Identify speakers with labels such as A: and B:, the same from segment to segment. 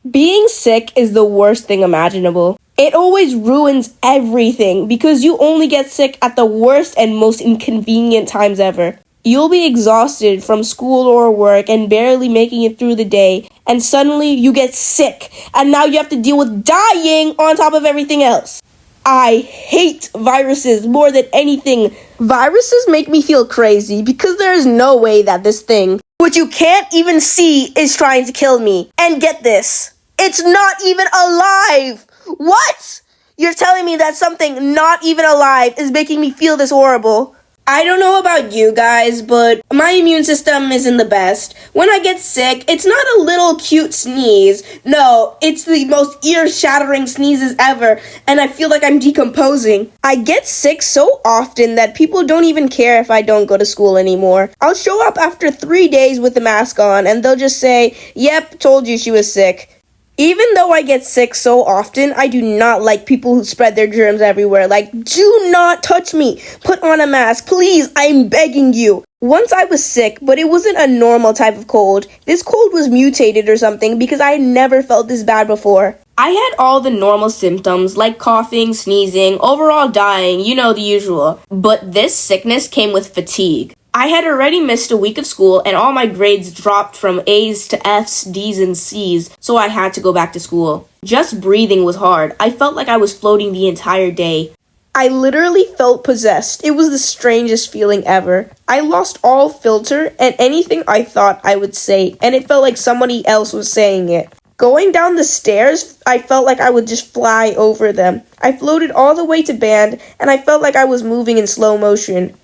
A: Being sick is the worst thing imaginable. It always ruins everything because you only get sick at the worst and most inconvenient times ever. You'll be exhausted from school or work and barely making it through the day, and suddenly you get sick, and now you have to deal with dying on top of everything else. I hate viruses more than anything. Viruses make me feel crazy because there is no way that this thing, which you can't even see, is trying to kill me. And get this, it's not even alive! What? You're telling me that something not even alive is making me feel this horrible? I don't know about you guys, but my immune system isn't the best. When I get sick, it's not a little cute sneeze. No, it's the most ear-shattering sneezes ever, and I feel like I'm decomposing. I get sick so often that people don't even care if I don't go to school anymore. I'll show up after 3 days with the mask on, and they'll just say, "Yep, told you she was sick." Even though I get sick so often, I do not like people who spread their germs everywhere. Like, do not touch me. Put on a mask, please. I'm begging you. Once I was sick, but it wasn't a normal type of cold. This cold was mutated or something because I had never felt this bad before. I had all the normal symptoms like coughing, sneezing, overall dying, you know, the usual. But this sickness came with fatigue. I had already missed a week of school and all my grades dropped from A's to F's, D's, and C's, so I had to go back to school. Just breathing was hard. I felt like I was floating the entire day. I literally felt possessed. It was the strangest feeling ever. I lost all filter and anything I thought I would say, and it felt like somebody else was saying it. Going down the stairs, I felt like I would just fly over them. I floated all the way to band, and I felt like I was moving in slow motion.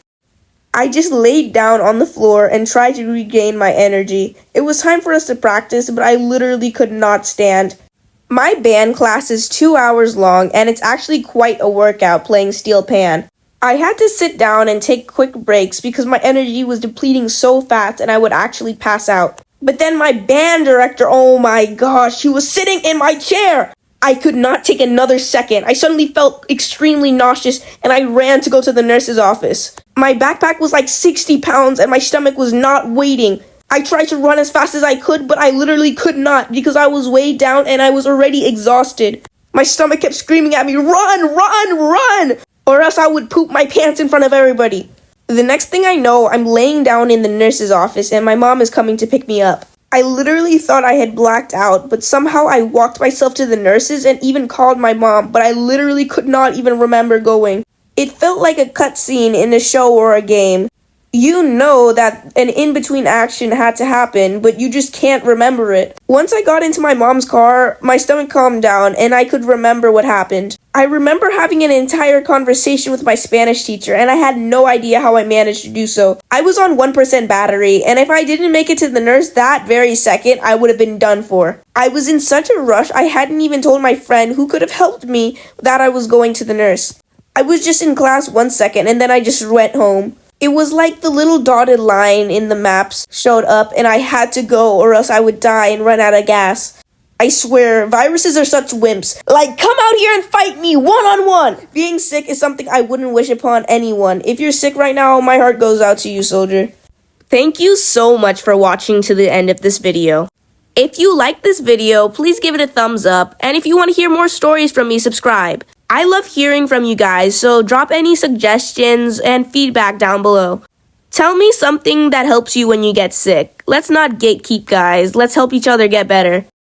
A: I just laid down on the floor and tried to regain my energy. It was time for us to practice, but I literally could not stand. My band class is 2 hours long, and it's actually quite a workout playing steel pan. I had to sit down and take quick breaks because my energy was depleting so fast and I would actually pass out. But then my band director, oh my gosh, he was sitting in my chair! I could not take another second. I suddenly felt extremely nauseous and I ran to go to the nurse's office. My backpack was like 60 pounds and my stomach was not waiting. I tried to run as fast as I could, but I literally could not because I was weighed down and I was already exhausted. My stomach kept screaming at me, "Run, run, run!" Or else I would poop my pants in front of everybody. The next thing I know, I'm laying down in the nurse's office and my mom is coming to pick me up. I literally thought I had blacked out, but somehow I walked myself to the nurses and even called my mom, but I literally could not even remember going. It felt like a cutscene in a show or a game. You know that an in-between action had to happen, but you just can't remember it. Once I got into my mom's car, my stomach calmed down and I could remember what happened. I remember having an entire conversation with my Spanish teacher and I had no idea how I managed to do so. I was on 1% battery and if I didn't make it to the nurse that very second, I would have been done for. I was in such a rush I hadn't even told my friend who could have helped me that I was going to the nurse. I was just in class 1 second and then I just went home. It was like the little dotted line in the maps showed up and I had to go or else I would die and run out of gas. I swear, viruses are such wimps. Like, come out here and fight me one-on-one! Being sick is something I wouldn't wish upon anyone. If you're sick right now, my heart goes out to you, soldier. Thank you so much for watching to the end of this video. If you like this video, please give it a thumbs up, and if you want to hear more stories from me, subscribe. I love hearing from you guys, so drop any suggestions and feedback down below. Tell me something that helps you when you get sick. Let's not gatekeep, guys. Let's help each other get better.